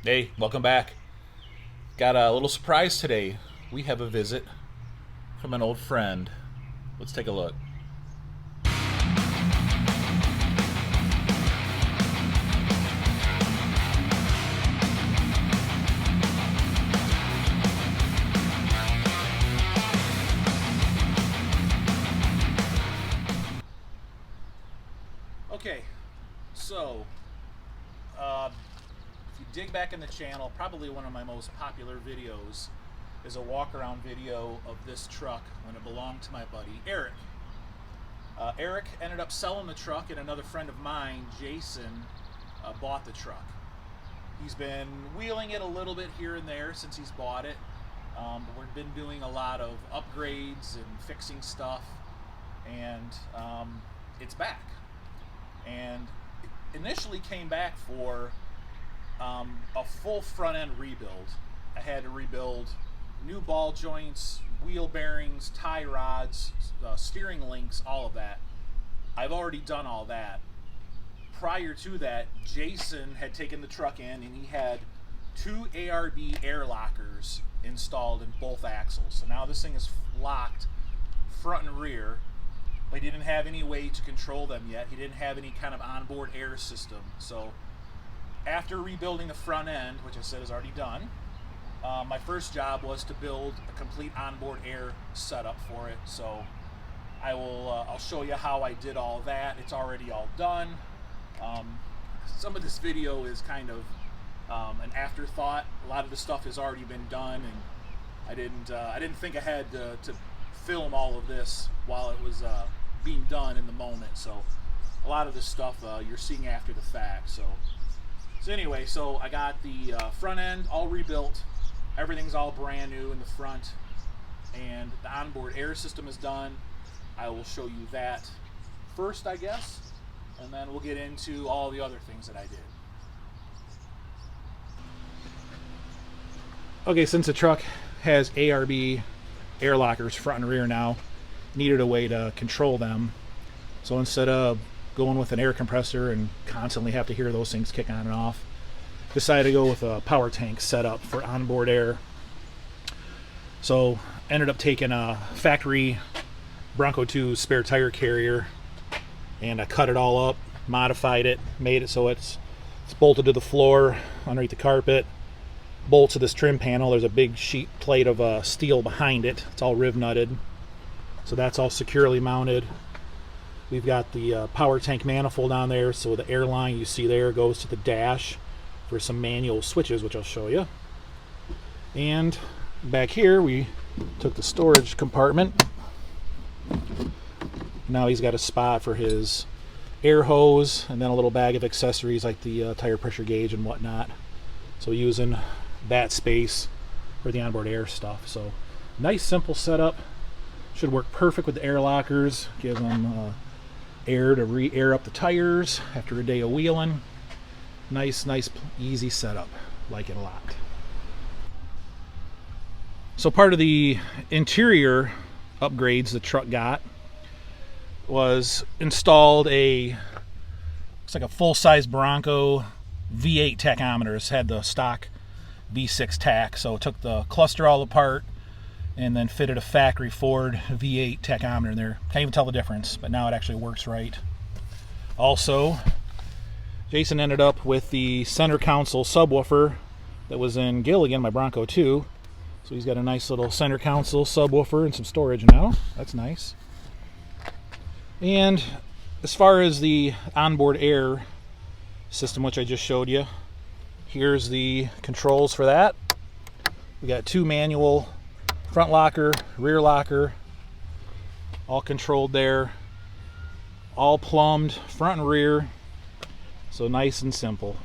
Hey, welcome back. Got a little surprise today. We have a visit from an old friend. Let's take a look. Okay, so if you dig back in the channel, probably one of my most popular videos is a walk-around video of this truck when it belonged to my buddy Eric. Eric ended up selling the truck, and another friend of mine, Jason, bought the truck. He's been wheeling it a little bit here and there since he's bought it. But we've been doing a lot of upgrades and fixing stuff, and it's back. And it initially came back for a full front end rebuild. I had to rebuild new ball joints, wheel bearings, tie rods, steering links, all of that. I've already done all that. Prior to that, Jason had taken the truck in and he had two ARB air lockers installed in both axles. So now this thing is locked front and rear, but he didn't have any way to control them yet. He didn't have any kind of onboard air system. So after rebuilding the front end, which I said is already done, my first job was to build a complete onboard air setup for it. So I'll show you how I did all that. It's already all done. Some of this video is kind of an afterthought. A lot of the stuff has already been done, and I didn't think I had to film all of this while it was being done in the moment. So a lot of this stuff you're seeing after the fact. So anyway, so I got the front end all rebuilt. Everything's all brand new in the front, and the onboard air system is done. I will show you that first, I guess, and then we'll get into all the other things that I did. Okay, since the truck has ARB air lockers front and rear now, needed a way to control them. So instead of going with an air compressor and constantly have to hear those things kick on and off, decided to go with a power tank setup for onboard air. So ended up taking a factory Bronco 2 spare tire carrier, and I cut it all up, modified it, made it so it's bolted to the floor underneath the carpet. Bolts to this trim panel. There's a big sheet plate of steel behind it. It's all riv nutted, so that's all securely mounted. We've got the power tank manifold on there, so the air line you see there goes to the dash for some manual switches, which I'll show you. And back here we took the storage compartment. Now he's got a spot for his air hose, and then a little bag of accessories like the tire pressure gauge and whatnot. So using that space for the onboard air stuff. So nice simple setup. Should work perfect with the air lockers. Give them air to re-air up the tires after a day of wheeling. Nice, easy setup. Like it a lot. So part of the interior upgrades the truck got was installed looks like a full-size Bronco V8 tachometer. It's had the stock V6 tach, so it took the cluster all apart and then fitted a factory Ford V8 tachometer in there. Can't even tell the difference, but now it actually works right. Also, Jason ended up with the center console subwoofer that was in Gilligan, my Bronco 2. So he's got a nice little center console subwoofer and some storage now. That's nice. And as far as the onboard air system, which I just showed you, here's the controls for that. We got two manual front locker, rear locker, all controlled there, all plumbed front and rear. So nice and simple.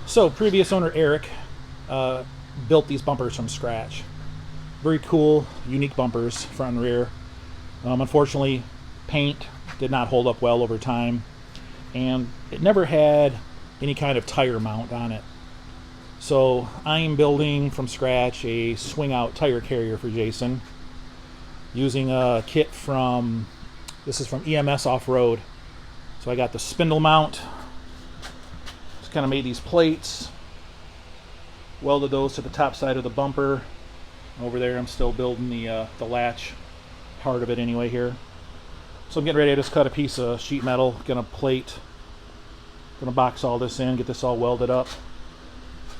So previous owner Eric built these bumpers from scratch. Very cool, unique bumpers, front and rear. Unfortunately, paint did not hold up well over time, and it never had any kind of tire mount on it. So I am building from scratch a swing out tire carrier for Jason using a kit from, this is from EMS Off-Road. So I got the spindle mount kind of made these plates, welded those to the top side of the bumper. Over there I'm still building the latch part of it anyway here. So I'm getting ready to just cut a piece of sheet metal, gonna box all this in, get this all welded up.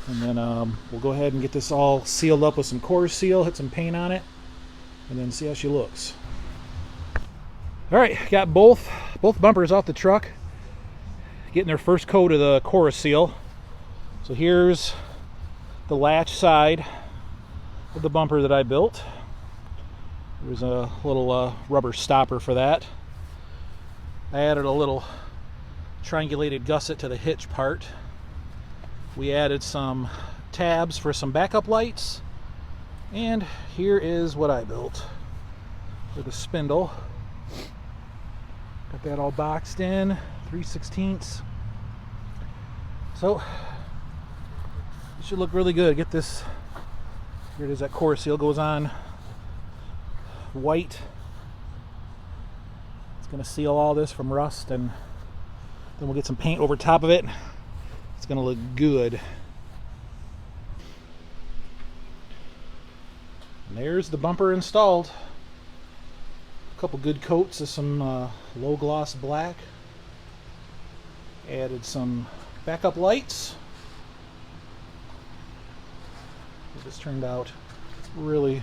And then we'll go ahead and get this all sealed up with some core seal, hit some paint on it, and then see how she looks. Alright, got both bumpers off the truck, getting their first coat of the core seal. So here's the latch side of the bumper that I built. There's a little rubber stopper for that. I added a little triangulated gusset to the hitch part. We added some tabs for some backup lights. And here is what I built with a spindle. Got that all boxed in, 3/16. So it should look really good. Get this, here it is, that core seal goes on white. It's going to seal all this from rust, and then we'll get some paint over top of it. It's going to look good. And there's the bumper installed. A couple good coats of some low gloss black. Added some backup lights. This turned out really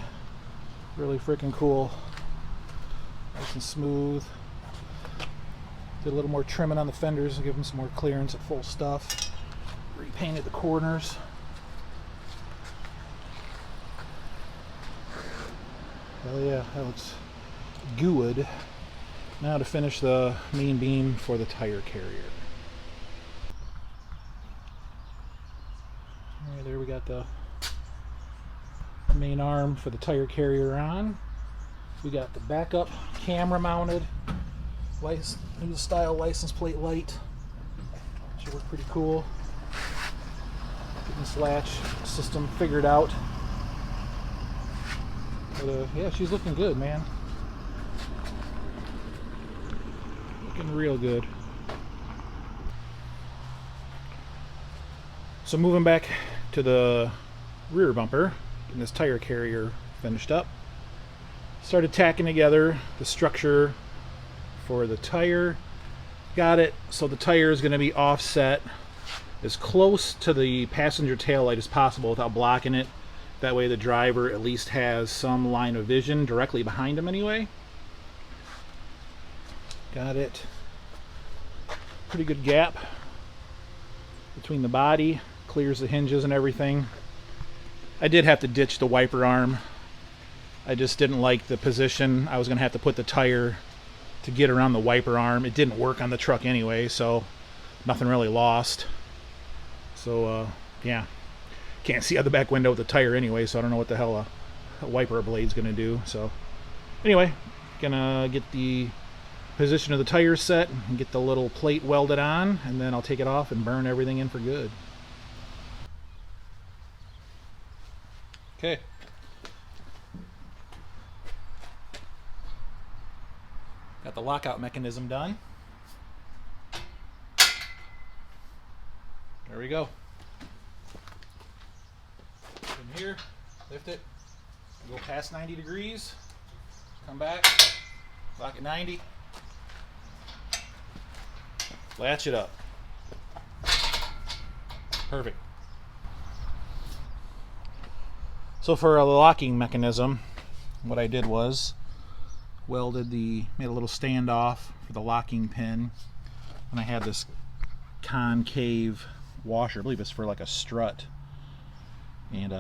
freaking cool. Nice and smooth. Did a little more trimming on the fenders to give them some more clearance at full stuff. Repainted the corners. Hell yeah, that looks good. Now to finish the main beam for the tire carrier. Alright, there we got the main arm for the tire carrier on. We got the backup camera mounted new style license plate light. Should work pretty cool. Getting this latch system figured out. But yeah, she's looking good, man. Looking real good. So moving back to the rear bumper, getting this tire carrier finished up. Started tacking together the structure for the tire. Got it so the tire is going to be offset as close to the passenger tail light as possible without blocking it. That way the driver at least has some line of vision directly behind him anyway. Got it. Pretty good gap between the body. Clears the hinges and everything. I did have to ditch the wiper arm. I just didn't like the position. I was going to have to put the tire to get around the wiper arm. It didn't work on the truck anyway, so nothing really lost. So yeah, can't see out the back window with the tire anyway, so I don't know what the hell a wiper blade's going to do. So anyway, gonna get the position of the tire set and get the little plate welded on, and then I'll take it off and burn everything in for good. Okay. Got the lockout mechanism done. There we go. In here, lift it, go past 90 degrees, come back, lock at 90, latch it up. Perfect. So for a locking mechanism, what I did was made a little standoff for the locking pin, and I had this concave washer, I believe it's for like a strut, and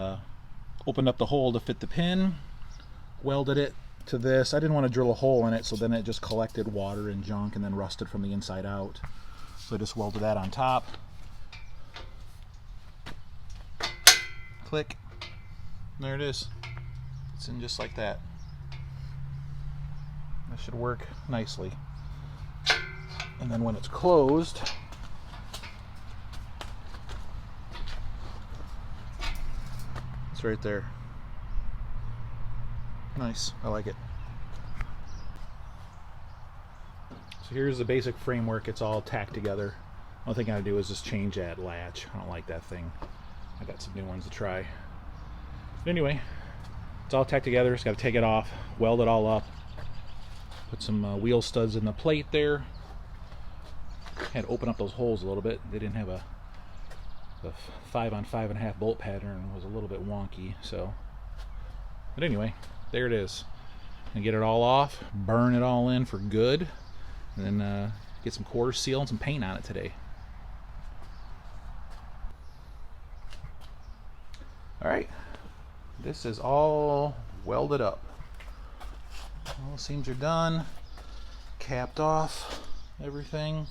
opened up the hole to fit the pin, welded it to this. I didn't want to drill a hole in it, so then it just collected water and junk and then rusted from the inside out, so I just welded that on top. Click. There it is. It's in just like that. That should work nicely. And then when it's closed, it's right there. Nice. I like it. So here's the basic framework. It's all tacked together. Only thing I gotta do is just change that latch. I don't like that thing. I got some new ones to try. But anyway, it's all tacked together. Just gotta take it off, weld it all up, put some wheel studs in the plate there. Had to open up those holes a little bit. They didn't have the 5 on 5.5 bolt pattern was a little bit wonky, so. But anyway, there it is. And get it all off, burn it all in for good, and then get some quarter seal and some paint on it today. All right, this is all welded up. All the seams are done, capped off, everything.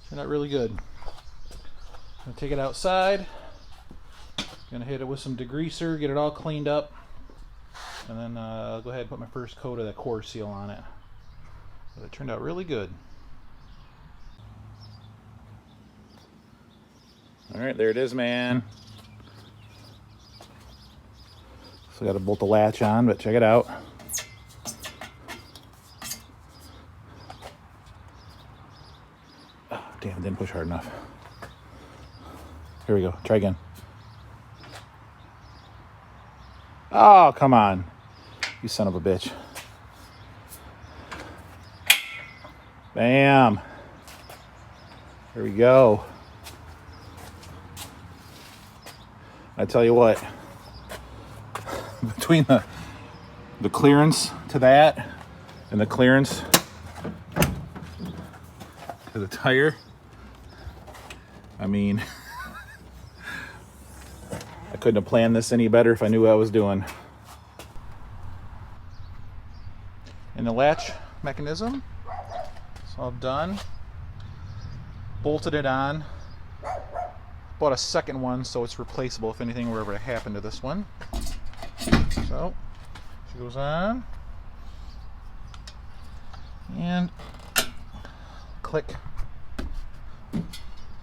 Turned out really good. Gonna take it outside. Gonna hit it with some degreaser, get it all cleaned up, and then I'll go ahead and put my first coat of that core seal on it. But it turned out really good. All right, there it is, man. So I got to bolt the latch on, but check it out. Oh, damn, it didn't push hard enough. Here we go. Try again. Oh, come on. You son of a bitch. Bam. There we go. I tell you what, between the clearance to that and the clearance to the tire, I mean, I couldn't have planned this any better if I knew what I was doing. And the latch mechanism, it's all done. Bolted it on. Bought a second one so it's replaceable if anything were ever to happen to this one. So, she goes on. And click.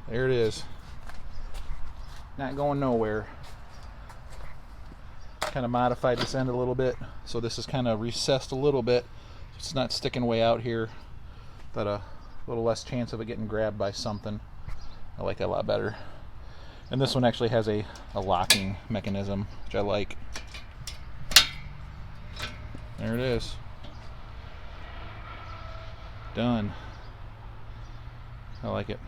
There it is. Not going nowhere. Kind of modified this end a little bit, so this is kind of recessed a little bit. It's not sticking way out here. But a little less chance of it getting grabbed by something. I like that a lot better. And this one actually has a locking mechanism, which I like. There it is. Done. I like it.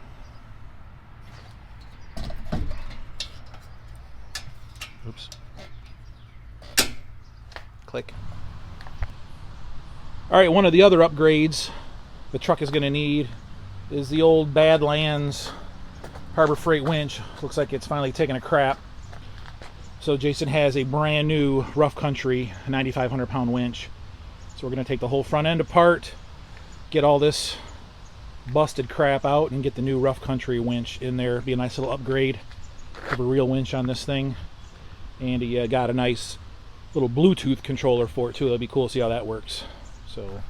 Oops. Click. All right, one of the other upgrades the truck is going to need is the old Badlands Harbor Freight winch. Looks like it's finally taken a crap. So Jason has a brand new Rough Country 9,500 pound winch. So we're going to take the whole front end apart, get all this busted crap out, and get the new Rough Country winch in there. Be a nice little upgrade. Have a real winch on this thing. And he got a nice little Bluetooth controller for it too. It'll be cool to see how that works. So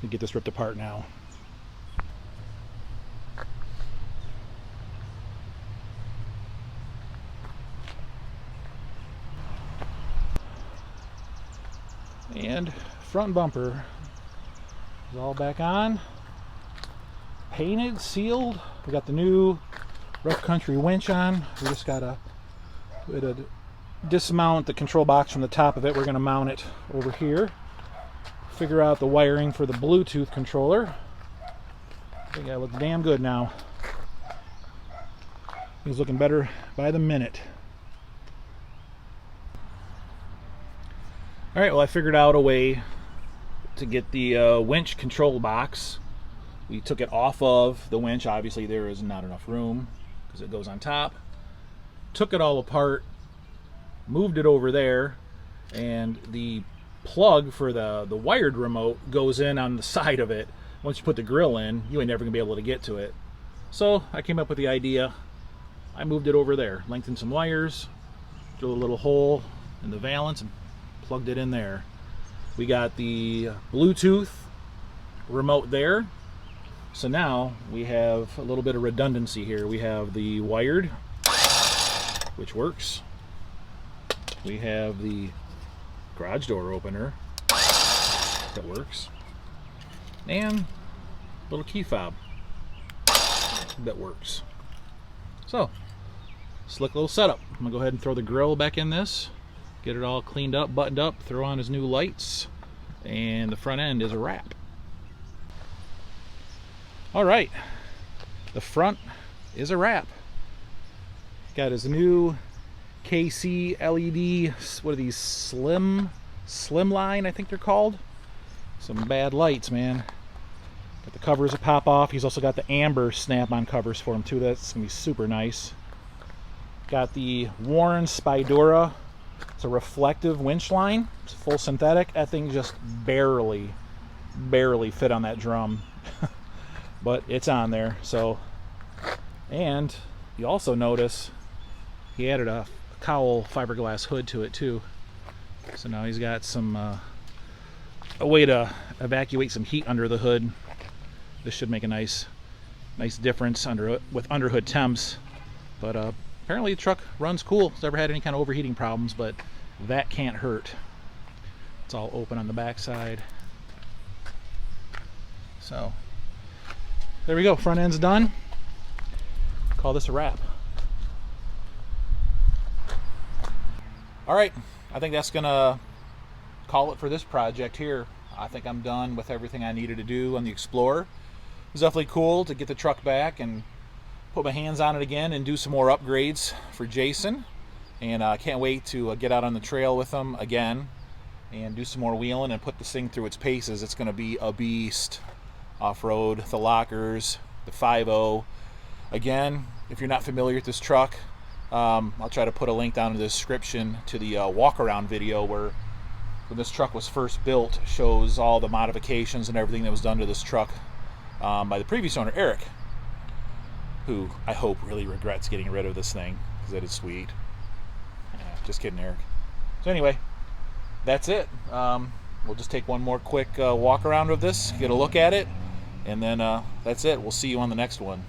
we get this ripped apart now. And front bumper is all back on, painted, sealed. We got the new Rough Country winch on. We just gotta dismount the control box from the top of it. We're gonna mount it over here. Figure out the wiring for the Bluetooth controller. I think I look damn good now. He's looking better by the minute. All right, well, I figured out a way to get the winch control box. We took it off of the winch. Obviously, there is not enough room because it goes on top. Took it all apart, moved it over there, and the plug for the wired remote goes in on the side of it. Once you put the grill in, you ain't never gonna be able to get to it. So I came up with the idea. I moved it over there, lengthened some wires, drilled a little hole in the valance, and plugged it in there. We got the Bluetooth remote there. So now we have a little bit of redundancy here. We have the wired, which works. We have the garage door opener that works. And a little key fob. that works. So, slick little setup. I'm gonna go ahead and throw the grill back in this, get it all cleaned up, buttoned up, throw on his new lights, and the front end is a wrap. All right, the front is a wrap. Got his new KC LED, what are these, slim line, I think they're called. Some bad lights, man. Got the covers that pop off. He's also got the amber snap-on covers for him too. That's gonna be super nice. Got the Warren Spydura. It's a reflective winch line. It's full synthetic. That thing just barely fit on that drum. But it's on there. So, and you also notice he added a cowl fiberglass hood to it too. So now he's got some a way to evacuate some heat under the hood. This should make a nice difference with underhood temps. But apparently the truck runs cool. It's never had any kind of overheating problems, but that can't hurt. It's all open on the backside. So there we go. Front end's done. Call this a wrap. All right, I think that's gonna call it for this project here. I think I'm done with everything I needed to do on the Explorer. It was definitely cool to get the truck back and put my hands on it again and do some more upgrades for Jason. And I can't wait to get out on the trail with him again and do some more wheeling and put this thing through its paces. It's gonna be a beast. Off-road, the lockers, the 5.0. Again, if you're not familiar with this truck, I'll try to put a link down in the description to the walk-around video where when this truck was first built, shows all the modifications and everything that was done to this truck by the previous owner, Eric, who I hope really regrets getting rid of this thing because it is sweet. Yeah, just kidding, Eric. So anyway, that's it. We'll just take one more quick walk around of this, get a look at it, and then that's it. We'll see you on the next one.